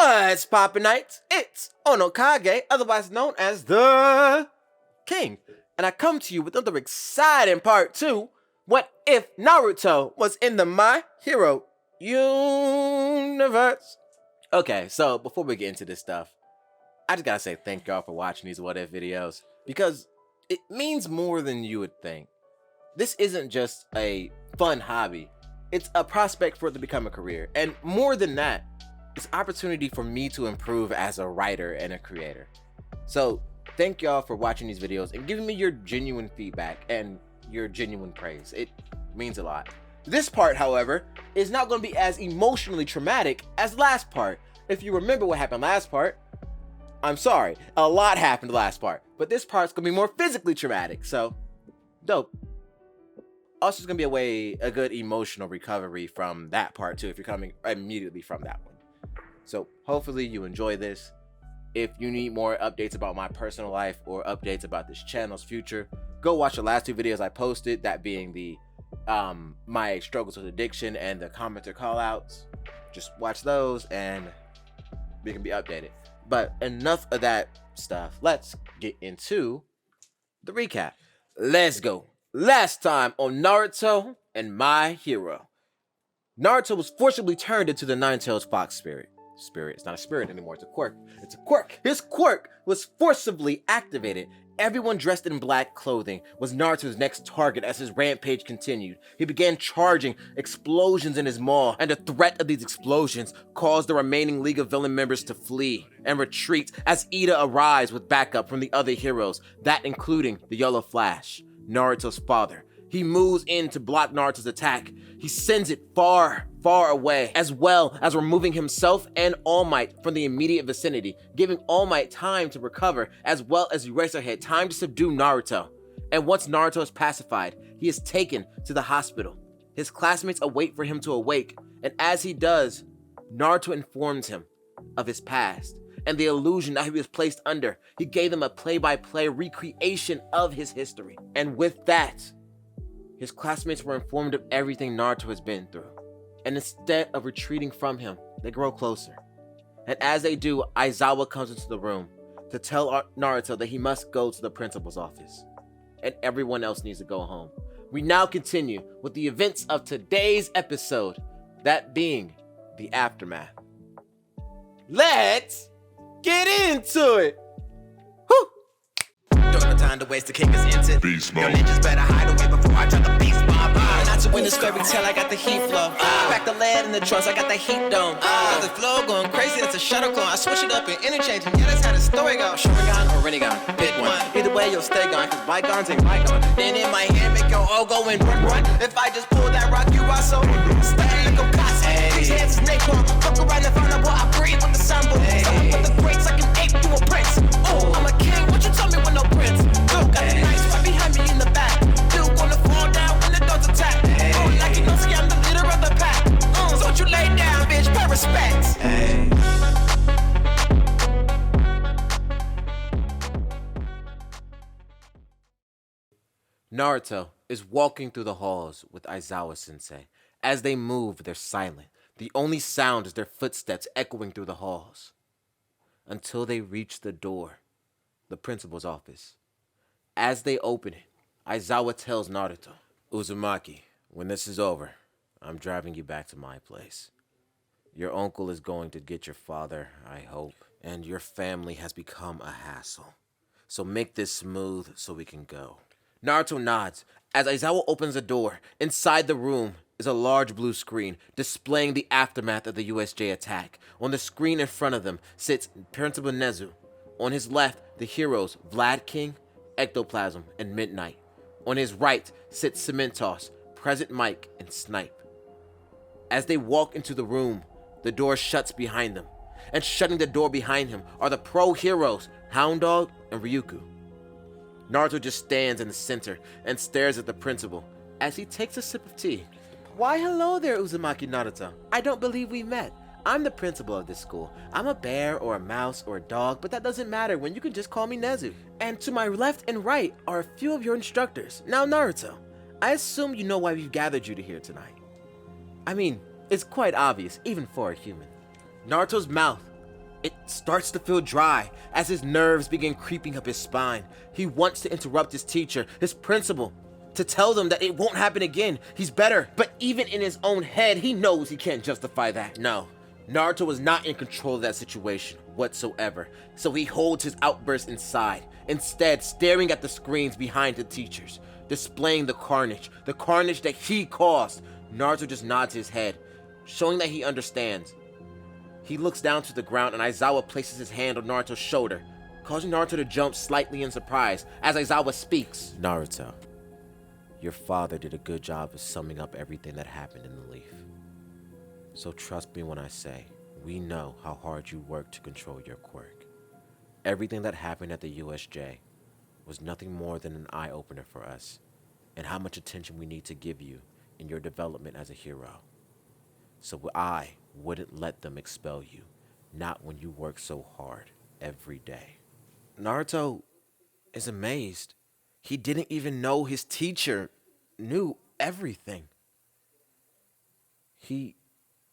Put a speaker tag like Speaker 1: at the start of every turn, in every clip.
Speaker 1: What's poppin' knights? It's OnoKage, otherwise known as the King, and I come to you with another exciting part 2. What if Naruto was in the My Hero universe? Okay, so before we get into this stuff, I just gotta say thank y'all for watching these what if videos, because it means more than you would think. This isn't just a fun hobby, it's a prospect for it to become a career, and more than that, it's an opportunity for me to improve as a writer and a creator. So thank y'all for watching these videos and giving me your genuine feedback and your genuine praise. It means a lot. This part, however, is not going to be as emotionally traumatic as last part. If you remember what happened last part, I'm sorry, a lot happened last part, but this part's going to be more physically traumatic, so dope. Also, it's going to be a good emotional recovery from that part too, if you're coming immediately from that one. So hopefully you enjoy this. If you need more updates about my personal life or updates about this channel's future, go watch the last 2 videos I posted, that being the my struggles with addiction and the commenter callouts. Just watch those and we can be updated. But enough of that stuff. Let's get into the recap. Let's go. Last time on Naruto and My Hero, Naruto was forcibly turned into the Nine-Tailed Fox spirit. It's not a spirit anymore, it's a quirk. It's a quirk. His quirk was forcibly activated. Everyone dressed in black clothing was Naruto's next target as his rampage continued. He began charging explosions in his maw, and the threat of these explosions caused the remaining League of Villain members to flee and retreat as Ida arrives with backup from the other heroes, that including the Yellow Flash, Naruto's father. He moves in to block Naruto's attack. He sends it far, far away, as well as removing himself and All Might from the immediate vicinity, giving All Might time to recover, as well as Eraserhead time to subdue Naruto. And once Naruto is pacified, he is taken to the hospital. His classmates await for him to awake, and as he does, Naruto informs him of his past and the illusion that he was placed under. He gave them a play-by-play recreation of his history. And with that, his classmates were informed of everything Naruto has been through. And instead of retreating from him, they grow closer. And as they do, Aizawa comes into the room to tell Naruto that he must go to the principal's office. And everyone else needs to go home. We now continue with the events of today's episode, that being the aftermath. Let's get into it!
Speaker 2: Don't no time to waste, the king is into beast mode. Your ninjas better hide away before I drop the beast bomb. Not to win this fairy tale, I got the heat flow. Back the lead in the trunks, I got the heat dome. Got the flow going crazy, that's a shuttle clone. I switch it up and interchange, and yeah, that's how the story goes. Sharingan or Rinnegan, pick one. Either way, you'll stay gone, cause bygones ain't bygone. Then in my hand, make your all go and run. If I just pull that rock, you are so stay like a Picasso. These hands is napalm. Fuck around and find out what I breathe with the sample. Someone with the breaks, like an ape, you a prince. Oh, I'm a king, what you tell me with no prince? Got the knights right behind me in the back. Still gonna fall down when the dogs attack. Oh, like you know, see, I'm the leader of the pack. So don't you lay down, bitch, pay respect. Hey.
Speaker 1: Naruto is walking through the halls with Aizawa-sensei. As they move, they're silent. The only sound is their footsteps echoing through the halls. Until they reach the door, the principal's office. As they open it, Aizawa tells Naruto, "Uzumaki, when this is over, I'm driving you back to my place. Your uncle is going to get your father, I hope, and your family has become a hassle. So make this smooth so we can go." Naruto nods. As Aizawa opens the door, inside the room is a large blue screen displaying the aftermath of the USJ attack. On the screen in front of them sits Principal Nezu. On his left, the heroes Vlad King, Ectoplasm, and Midnight. On his right sits Cementoss, Present Mike, and Snipe. As they walk into the room, the door shuts behind them. And shutting the door behind him are the pro heroes, Hound Dog and Ryuko. Naruto just stands in the center and stares at the principal as he takes a sip of tea. "Why hello there, Uzumaki Naruto. I don't believe we met. I'm the principal of this school. I'm a bear or a mouse or a dog, but that doesn't matter when you can just call me Nezu. And to my left and right are a few of your instructors. Now Naruto, I assume you know why we've gathered you to here tonight. I mean, it's quite obvious, even for a human." Naruto's mouth It starts to feel dry as his nerves begin creeping up his spine. He wants to interrupt his teacher, his principal, to tell them that it won't happen again. He's better. But even in his own head, he knows he can't justify that. No, Naruto was not in control of that situation whatsoever. So he holds his outburst inside, instead staring at the screens behind the teachers, displaying the carnage that he caused. Naruto just nods his head, showing that he understands. He looks down to the ground and Aizawa places his hand on Naruto's shoulder, causing Naruto to jump slightly in surprise as Aizawa speaks. Naruto, your father did a good job of summing up everything that happened in the leaf. So trust me when I say, we know how hard you worked to control your quirk. Everything that happened at the USJ was nothing more than an eye-opener for us, and how much attention we need to give you in your development as a hero. So I wouldn't let them expel you, not when you work so hard every day. Naruto is amazed. He didn't even know his teacher knew everything. He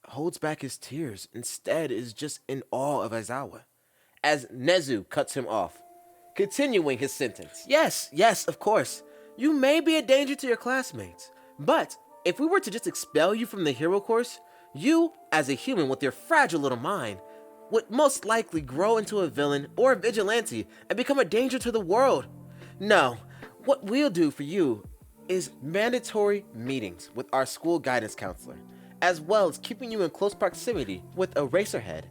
Speaker 1: holds back his tears, instead is just in awe of Aizawa, as Nezu cuts him off, continuing his sentence. Yes, of course. You may be a danger to your classmates, but if we were to just expel you from the hero course, you, as a human with your fragile little mind, would most likely grow into a villain or a vigilante and become a danger to the world. No, what we'll do for you is mandatory meetings with our school guidance counselor, as well as keeping you in close proximity with a Racerhead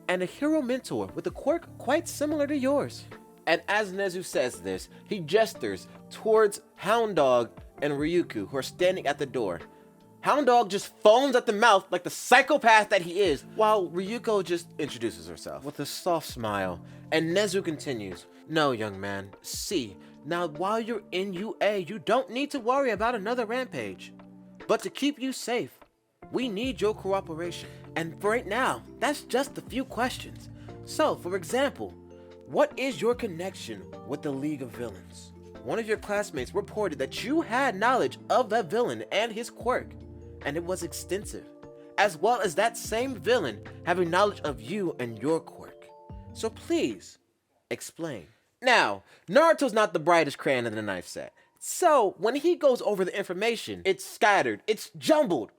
Speaker 1: and a hero mentor with a quirk quite similar to yours. And as Nezu says this, he gestures towards Hound Dog and Ryuko, who are standing at the door. Hound Dog just foams at the mouth like the psychopath that he is, while Ryuko just introduces herself with a soft smile, and Nezu continues, "No, young man, see, now while you're in UA, you don't need to worry about another rampage. But to keep you safe, we need your cooperation. And for right now, that's just a few questions. So, for example, what is your connection with the League of Villains? One of your classmates reported that you had knowledge of that villain and his quirk, and it was extensive, as well as that same villain having knowledge of you and your quirk. So please, explain." Now, Naruto's not the brightest crayon in the knife set, so when he goes over the information, it's scattered, it's jumbled,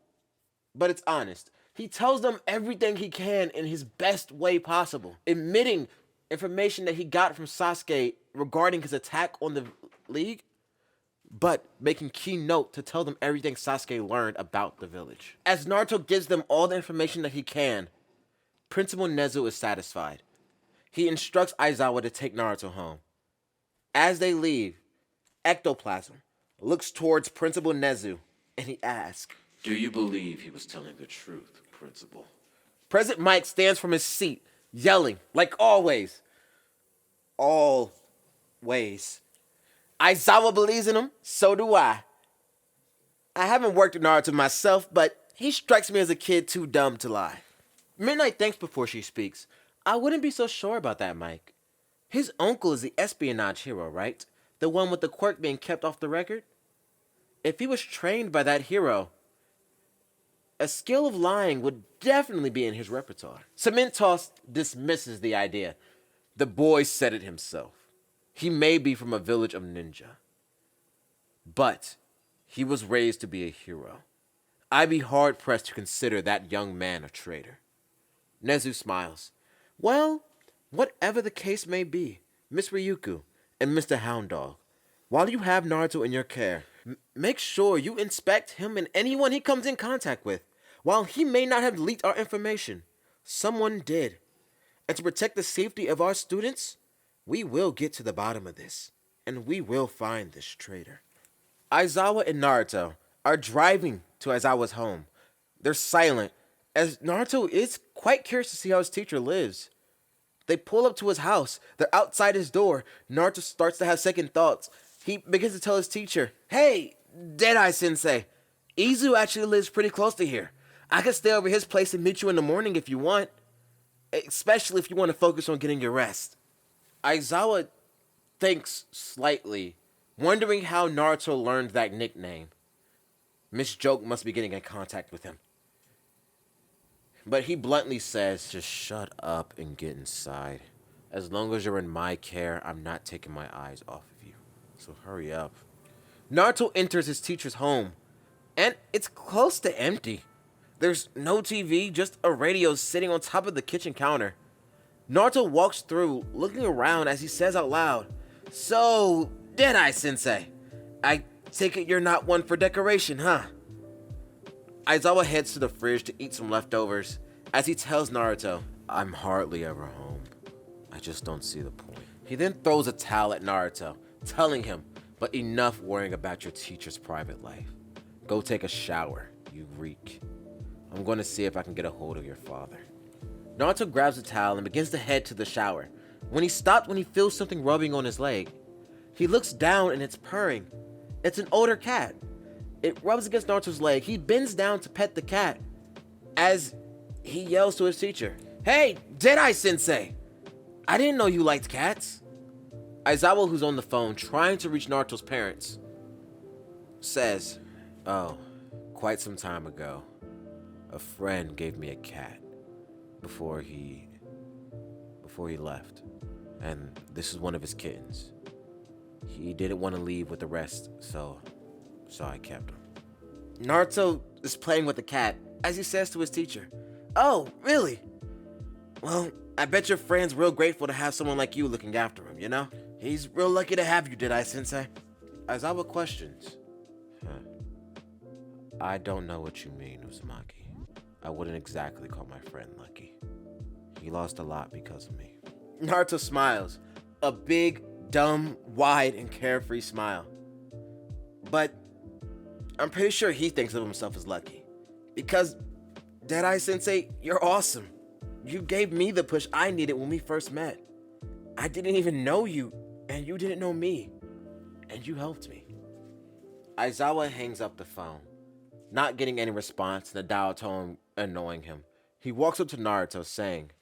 Speaker 1: but it's honest. He tells them everything he can in his best way possible, admitting information that he got from Sasuke regarding his attack on the League, but making key note to tell them everything Sasuke learned about the village. As Naruto gives them all the information that he can, Principal Nezu is satisfied. He instructs Aizawa to take Naruto home. As they leave, Ectoplasm looks towards Principal Nezu and he asks,
Speaker 3: "Do you believe he was telling the truth, Principal?"
Speaker 1: President Mike stands from his seat, yelling, like always. Always. Aizawa believes in him, so do I. I haven't worked with Naruto myself, but he strikes me as a kid too dumb to lie. Midnight thinks before she speaks. I wouldn't be so sure about that, Mike. His uncle is the espionage hero, right? The one with the quirk being kept off the record? If he was trained by that hero, a skill of lying would definitely be in his repertoire. Cement Toss dismisses the idea. The boy said it himself. He may be from a village of ninja, but he was raised to be a hero. I'd be hard-pressed to consider that young man a traitor. Nezu smiles. Well, whatever the case may be, Miss Ryuko and Mr. Hound Dog, while you have Naruto in your care, make sure you inspect him and anyone he comes in contact with. While he may not have leaked our information, someone did. And to protect the safety of our students, we will get to the bottom of this, and we will find this traitor. Aizawa and Naruto are driving to Aizawa's home. They're silent, as Naruto is quite curious to see how his teacher lives. They pull up to his house. They're outside his door. Naruto starts to have second thoughts. He begins to tell his teacher, "Hey, Deadeye Sensei, Izu actually lives pretty close to here. I could stay over his place and meet you in the morning if you want, especially if you want to focus on getting your rest." Aizawa thinks slightly, wondering how Naruto learned that nickname. Miss Joke must be getting in contact with him. But he bluntly says, just shut up and get inside. As long as you're in my care, I'm not taking my eyes off of you. So hurry up. Naruto enters his teacher's home, and it's close to empty. There's no TV, just a radio sitting on top of the kitchen counter. Naruto walks through, looking around as he says out loud, "So, Deadeye-sensei, I take it you're not one for decoration, huh?" Aizawa heads to the fridge to eat some leftovers as he tells Naruto, "I'm hardly ever home. I just don't see the point." He then throws a towel at Naruto, telling him, "But enough worrying about your teacher's private life. Go take a shower, you reek. I'm going to see if I can get a hold of your father." Naruto grabs the towel and begins to head to the shower. When he stops when he feels something rubbing on his leg, he looks down and it's purring. It's an older cat. It rubs against Naruto's leg. He bends down to pet the cat as he yells to his teacher, "Hey, Deadeye-sensei! I didn't know you liked cats." Aizawa, who's on the phone trying to reach Naruto's parents, says, "Oh, quite some time ago, a friend gave me a cat before he left, and this is one of his kittens. He didn't want to leave with the rest, so I kept him." Naruto is playing with the cat as he says to his teacher, "Oh, really? Well, I bet your friend's real grateful to have someone like you looking after him, you know? He's real lucky to have you, Deadeye-sensei." Aizawa questions, "I don't know what you mean, Uzumaki. I wouldn't exactly call my friend lucky. He lost a lot because of me." Naruto smiles, a big, dumb, wide, and carefree smile. But I'm pretty sure he thinks of himself as lucky. Because, Deadeye-sensei, you're awesome. You gave me the push I needed when we first met. I didn't even know you, and you didn't know me. And you helped me." Aizawa hangs up the phone, not getting any response and the dial tone annoying him. He walks up to Naruto saying,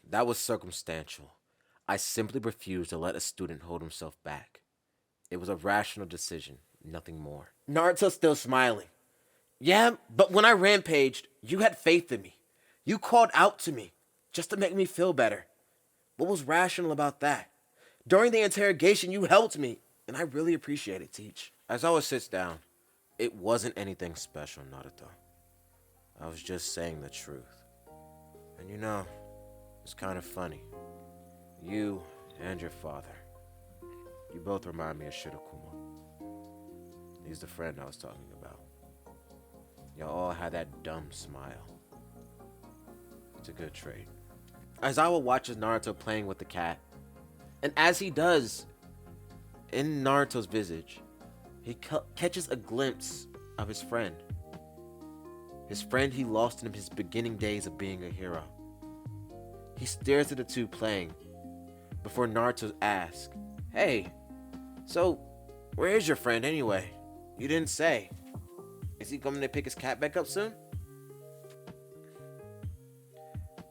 Speaker 1: "That was circumstantial. I simply refused to let a student hold himself back. It was a rational decision, nothing more." Naruto's still smiling. "Yeah, but when I rampaged, you had faith in me. You called out to me, just to make me feel better. What was rational about that? During the interrogation, you helped me, and I really appreciate it, Teach." Aizawa sits down. "It wasn't anything special, Naruto. I was just saying the truth. And you know, it's kind of funny. You and your father, you both remind me of Shirokuma. He's the friend I was talking about. Y'all all had that dumb smile. It's a good trait." Aizawa watches Naruto playing with the cat, and as he does, in Naruto's visage, he catches a glimpse of his friend. His friend he lost in his beginning days of being a hero. He stares at the two playing before Naruto asks, "Hey, so where is your friend anyway? You didn't say. Is he coming to pick his cat back up soon?"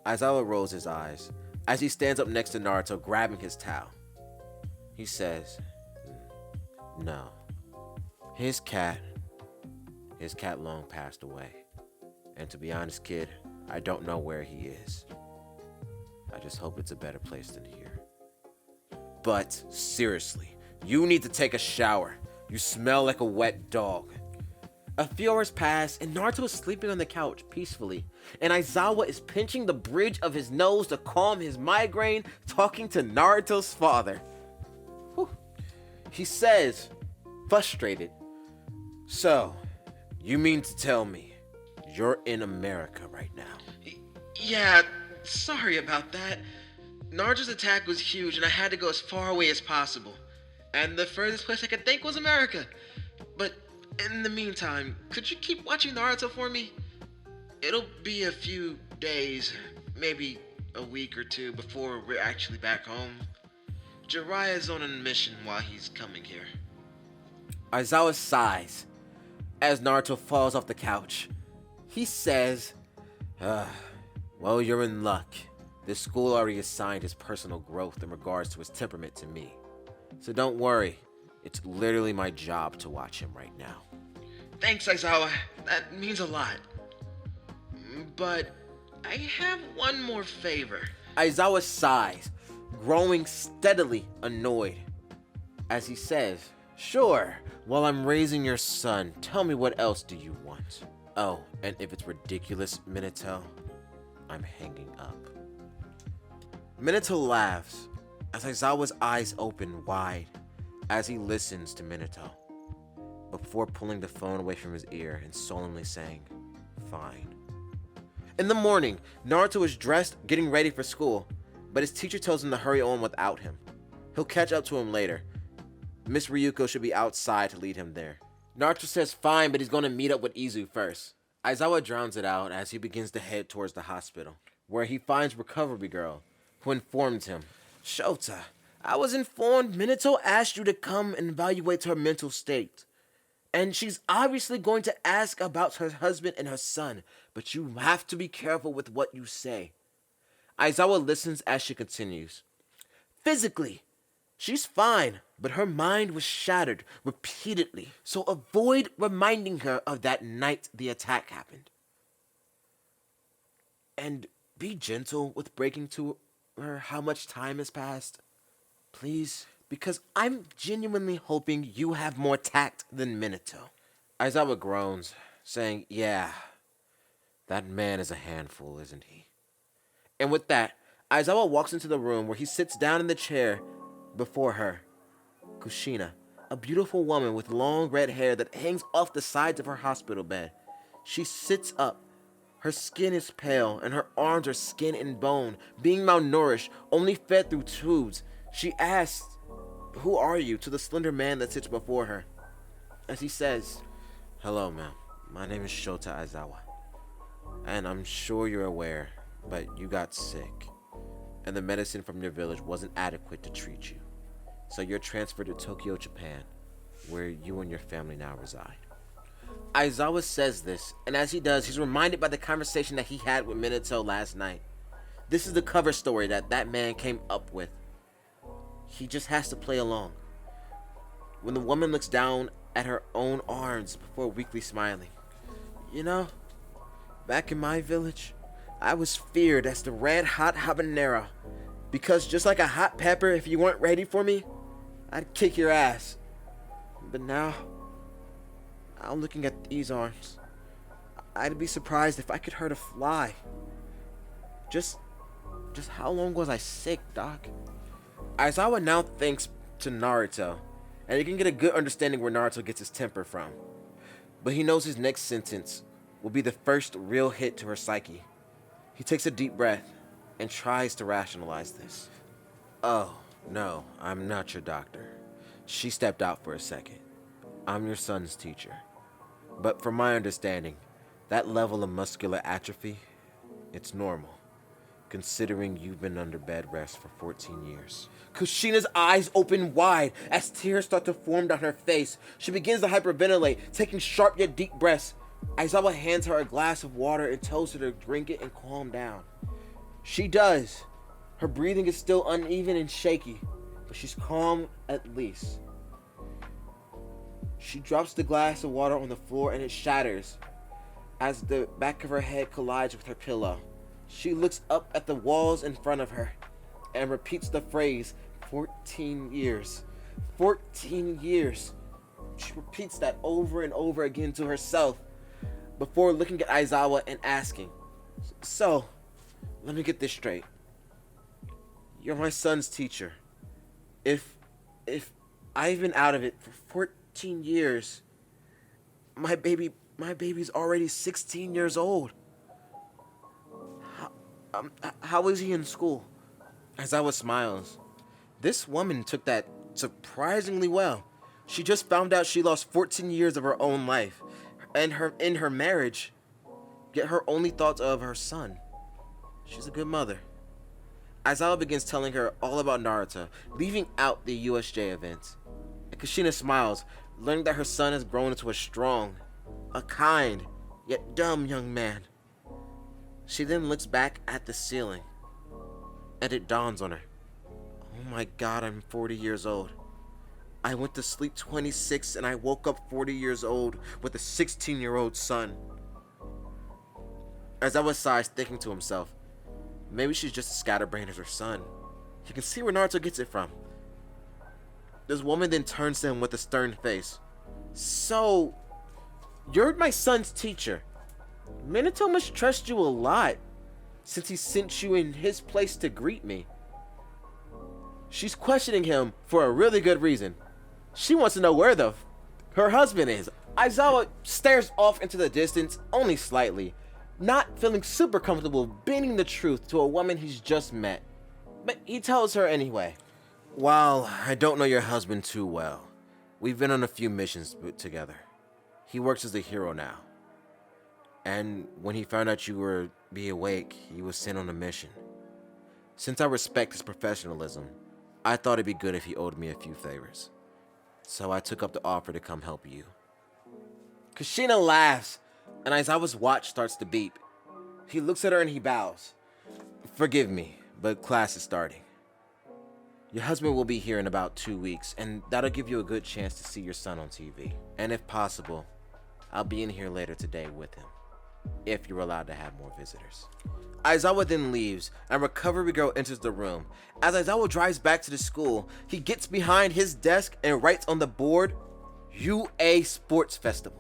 Speaker 1: Aizawa rolls his eyes as he stands up next to Naruto grabbing his towel. He says, "No. His cat long passed away. And to be honest, kid, I don't know where he is. I just hope it's a better place than here. But seriously, you need to take a shower. You smell like a wet dog." A few hours pass, and Naruto is sleeping on the couch peacefully, and Aizawa is pinching the bridge of his nose to calm his migraine, talking to Naruto's father. Whew. He says, frustrated, "So, you mean to tell me you're in America right now?"
Speaker 4: Yeah, sorry about that. Naruto's attack was huge and I had to go as far away as possible. And the furthest place I could think was America. But in the meantime, could you keep watching Naruto for me? It'll be a few days, maybe a week or two before we're actually back home. Jiraiya's on a mission while he's coming here.
Speaker 1: Aizawa sighs as Naruto falls off the couch. He says, "Well, you're in luck. This school already assigned his personal growth in regards to his temperament to me. So don't worry, it's literally my job to watch him right now."
Speaker 4: Thanks, Aizawa. That means a lot. But I have one more favor.
Speaker 1: Aizawa sighs, growing steadily annoyed, as he says, "Sure, while I'm raising your son, tell me what else do you want? Oh, and if it's ridiculous, Minato, I'm hanging up." Minato laughs as Aizawa's eyes open wide as he listens to Minato, before pulling the phone away from his ear and solemnly saying, "Fine." In the morning, Naruto is dressed, getting ready for school, but his teacher tells him to hurry on without him. He'll catch up to him later. Miss Ryuko should be outside to lead him there. Naruto says fine, but he's going to meet up with Izu first. Aizawa drowns it out as he begins to head towards the hospital, where he finds Recovery Girl, who informs him, "Shota, I was informed Minato asked you to come and evaluate her mental state. And she's obviously going to ask about her husband and her son, but you have to be careful with what you say." Aizawa listens as she continues. "Physically, she's fine, but her mind was shattered repeatedly, so avoid reminding her of that night the attack happened. And be gentle with breaking to her how much time has passed, please, because I'm genuinely hoping you have more tact than Minato." Aizawa groans, saying, "Yeah, that man is a handful, isn't he?" And with that, Aizawa walks into the room where he sits down in the chair before her. Kushina, a beautiful woman with long red hair that hangs off the sides of her hospital bed. She sits up. Her skin is pale, and her arms are skin and bone, being malnourished, only fed through tubes. She asks, "Who are you?" to the slender man that sits before her, as he says, "Hello, ma'am. My name is Shota Aizawa. And I'm sure you're aware, but you got sick, and the medicine from your village wasn't adequate to treat you. So you're transferred to Tokyo, Japan, where you and your family now reside." Aizawa says this, and as he does, he's reminded by the conversation that he had with Minato last night. This is the cover story that man came up with. He just has to play along. When the woman looks down at her own arms before weakly smiling. "You know, back in my village, I was feared as the red hot habanero, because just like a hot pepper, if you weren't ready for me, I'd kick your ass. But now, looking at these arms, I'd be surprised if I could hurt a fly. Just how long was I sick, Doc?" Aizawa now thinks to Naruto, and you can get a good understanding where Naruto gets his temper from. But he knows his next sentence will be the first real hit to her psyche. He takes a deep breath and tries to rationalize this. "Oh, no, I'm not your doctor. She stepped out for a second. I'm your son's teacher. But from my understanding, that level of muscular atrophy, it's normal, considering you've been under bed rest for 14 years. Kushina's eyes open wide as tears start to form down her face. She begins to hyperventilate, taking sharp yet deep breaths. Aizawa hands her a glass of water and tells her to drink it and calm down. She does. Her breathing is still uneven and shaky, but she's calm at least. She drops the glass of water on the floor and it shatters as the back of her head collides with her pillow. She looks up at the walls in front of her and repeats the phrase, 14 years. 14 years. She repeats that over and over again to herself before looking at Aizawa and asking, "So, let me get this straight. You're my son's teacher. If I've been out of it for 14 years, my baby's already 16 years old. How is he in school?" Aizawa smiles. This woman took that surprisingly well. She just found out she lost 14 years of her own life and in her marriage, yet her only thoughts are of her son. She's a good mother. Aizawa begins telling her all about Naruto, leaving out the USJ events. And Kushina smiles, learning that her son has grown into a strong, a kind, yet dumb young man. She then looks back at the ceiling, and it dawns on her. Oh my God, I'm 40 years old. I went to sleep 26 and I woke up 40 years old with a 16-year-old son. Aizawa sighs, thinking to himself, maybe she's just as scatterbrained as her son. He can see where Naruto gets it from. This woman then turns to him with a stern face. So, you're my son's teacher. Minato must trust you a lot, since he sent you in his place to greet me. She's questioning him for a really good reason. She wants to know where her husband is. Aizawa stares off into the distance, only slightly, not feeling super comfortable bending the truth to a woman he's just met. But he tells her anyway. While I don't know your husband too well, we've been on a few missions together. He works as a hero now. And when he found out you were be awake, he was sent on a mission. Since I respect his professionalism, I thought it'd be good if he owed me a few favors. So I took up the offer to come help you. Kushina laughs, and Aizawa's watch starts to beep. He looks at her and he bows. Forgive me, but class is starting. Your husband will be here in about 2 weeks, and that'll give you a good chance to see your son on TV. And if possible, I'll be in here later today with him, if you're allowed to have more visitors. Aizawa then leaves, and Recovery Girl enters the room. As Aizawa drives back to the school, he gets behind his desk and writes on the board, UA Sports Festival.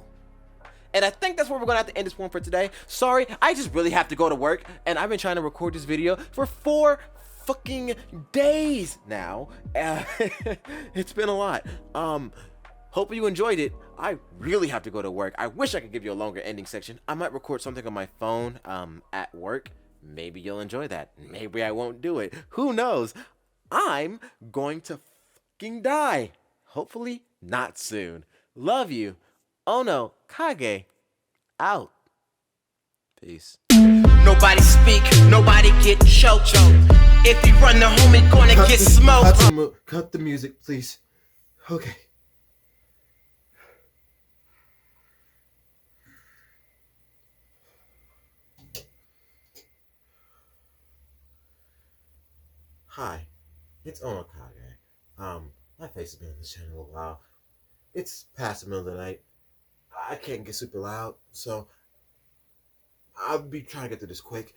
Speaker 1: And I think that's where we're going to have to end this one for today. Sorry, I just really have to go to work, and I've been trying to record this video for 4 fucking days now. It's been a lot. Hope you enjoyed it. I really have to go to work. I wish I could give you a longer ending section. I might record something on my phone at work. Maybe you'll enjoy that. Maybe I won't do it. Who knows? I'm going to fucking die. Hopefully not soon. Love you. OnoKage out. Peace.
Speaker 2: Nobody speak, nobody get choked. If you run the homie, gonna get smoked.
Speaker 1: Cut the music, please. Okay. Hi, it's OnoKage. My face has been on this channel a while. It's past the middle of the night. I can't get super loud, so I'll be trying to get through this quick.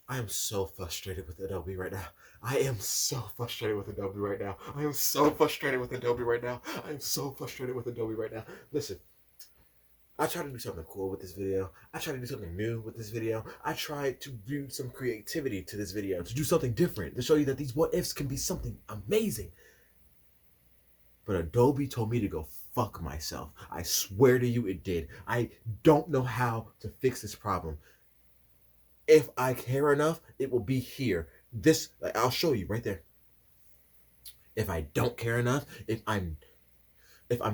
Speaker 1: I am so frustrated with Adobe right now. I am so frustrated with Adobe right now. I am so frustrated with Adobe right now. I am so frustrated with Adobe right now. Listen, I tried to do something cool with this video. I tried to do something new with this video. I tried to bring some creativity to this video, to do something different, to show you that these what ifs can be something amazing. But Adobe told me to go fuck myself. I swear to you it did. I don't know how to fix this problem. If I care enough, it will be here. This, I'll show you right there. If I don't care enough, if I'm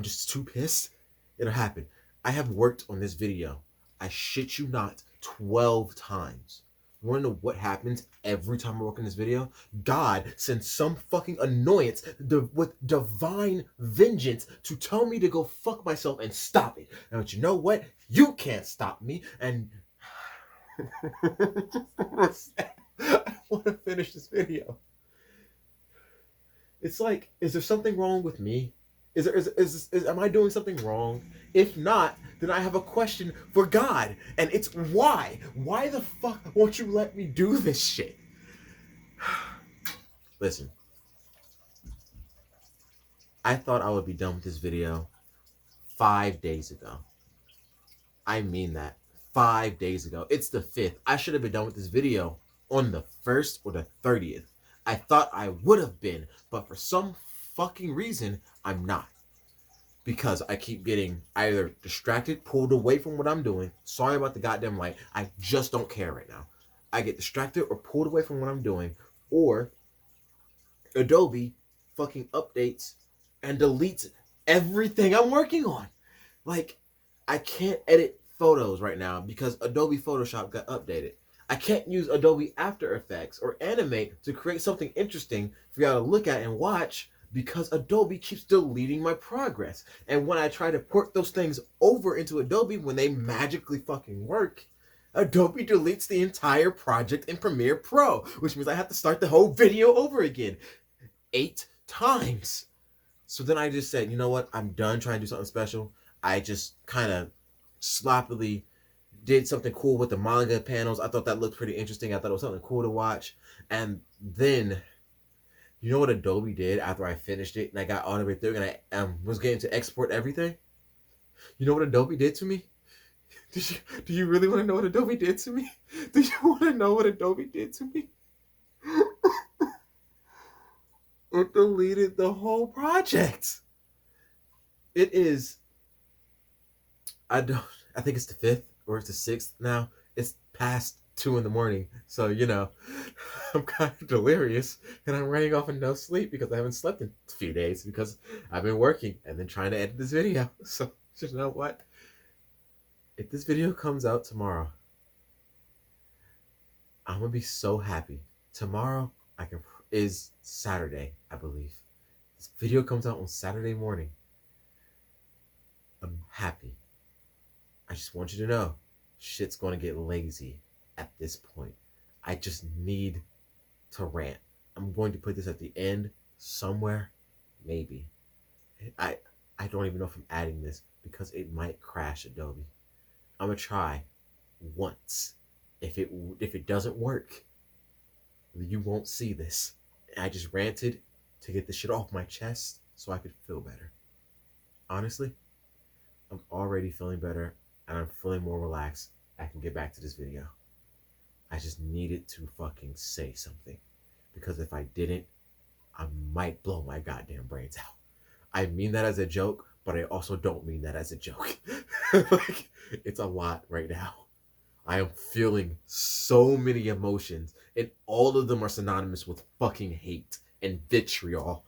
Speaker 1: just too pissed, it'll happen. I have worked on this video, I shit you not, 12 times. You wanna know what happens every time I work on this video? God sends some fucking annoyance with divine vengeance to tell me to go fuck myself and stop it. And but you know what? You can't stop me. And I want to finish this video. It's like, is there something wrong with me? Am I doing something wrong? If not, then I have a question for God, and it's why? Why the fuck won't you let me do this shit? Listen, I thought I would be done with this video 5 days ago. I mean that. 5 days ago. It's the 5th. I should have been done with this video on the 1st or the 30th. I thought I would have been, but for some fucking reason, I'm not. Because I keep getting either distracted, pulled away from what I'm doing. Sorry about the goddamn light. I just don't care right now. I get distracted or pulled away from what I'm doing, or Adobe fucking updates and deletes everything I'm working on. Like, I can't edit photos right now because Adobe Photoshop got updated. I can't use Adobe After Effects or Animate to create something interesting for y'all to look at and watch because Adobe keeps deleting my progress. And when I try to port those things over into Adobe, when they magically fucking work, Adobe deletes the entire project in Premiere Pro, which means I have to start the whole video over again 8 times. So then I just said, you know what? I'm done trying to do something special. I just kind of sloppily did something cool with the manga panels. I thought that looked pretty interesting. I thought it was something cool to watch. And then, you know what Adobe did after I finished it and I got all the way through and I was getting to export everything? You know what Adobe did to me? Do you really want to know what Adobe did to me? Do you want to know what Adobe did to me? It deleted the whole project. It is, I think it's the 5th or it's the 6th now. It's past 2 in the morning. So, you know, I'm kind of delirious and I'm running off in no sleep because I haven't slept in a few days because I've been working and then trying to edit this video. So, you know what? If this video comes out tomorrow, I'm going to be so happy. Tomorrow is Saturday, I believe. This video comes out on Saturday morning. I'm happy. I just want you to know, shit's going to get lazy at this point. I just need to rant. I'm going to put this at the end somewhere, maybe. I don't even know if I'm adding this because it might crash Adobe. I'm going to try once. If it doesn't work, you won't see this. I just ranted to get this shit off my chest so I could feel better. Honestly, I'm already feeling better and I'm feeling more relaxed. I can get back to this video. I just needed to fucking say something because if I didn't, I might blow my goddamn brains out. I mean that as a joke, but I also don't mean that as a joke. Like, it's a lot right now. I am feeling so many emotions, and all of them are synonymous with fucking hate and vitriol.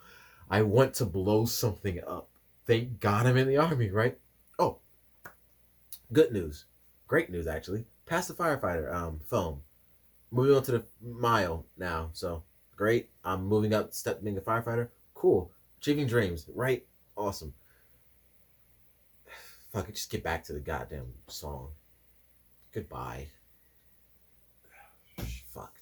Speaker 1: I want to blow something up. Thank God I'm in the army, right? Oh, good news. Great news, actually. Passed the firefighter foam. Moving on to the mile now, so great. I'm moving up, step being a firefighter. Cool. Achieving dreams, right? Awesome. Fuck it, just get back to the goddamn song. Goodbye. Fuck.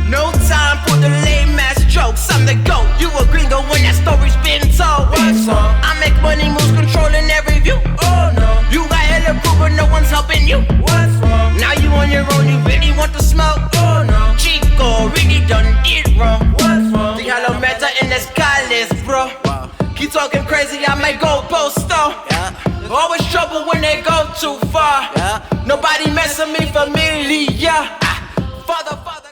Speaker 2: No time for the lame ass jokes. I'm the GOAT. You a gringo when that story's been told. I make money moves, controlling every view. Oh no. You got hella proof, but no one's helping you. What's wrong? Now you on your own, you really want to smoke? Oh no. Chico really done it wrong. What's wrong? The hollow meta in the skyliss, bro. Wow. Keep talking crazy, I might go post though. Yeah. Always trouble when they go too far. Yeah. Nobody messing me familiar. Father.